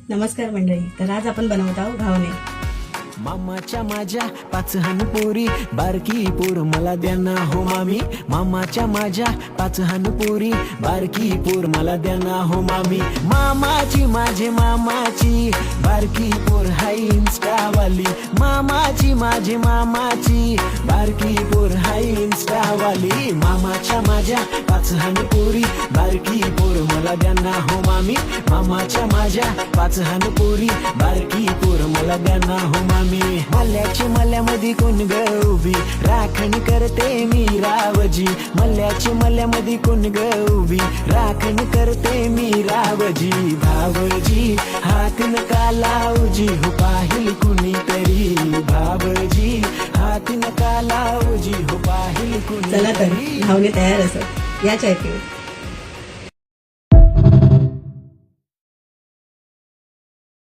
नमस्कार मंडळी. तर आज आपण बनवत आहोत घावणे. मामाच्या माझ्या 5 हानपुरी बारकी पोर मला द्या ना हो मामी. मामाच्या माझ्या 5 हानपुरी बारकी पोर मला द्या ना हो मामी. मामाची माझे मामाची बारकी पोर हाय इंस्टावाली. मामाची माझे मामाची बारकी पोर हाय इंस्टावाली. मामाच्या माझ्या 5 हानपुरी बारकी पोर मला द्या ना हो मामी. मामाच्या माझ्या 5 हानपुरी बारकी पोर मला द्या ना हो मामी. मल्ल्याची मल्ल्यामध्ये कोण ग उभी राखण करते मी रावजी. मल्ल्याची मल्ल्यामध्ये कोण ग उभी राखण करते मी रावजी. भावजी हात नका लावजी हो पाहिल कुणीतरी. भावजी हात नका लावजी हो पाहिल चला तर कुणीतरी. घावणे तयार असत. या चाय पिऊ.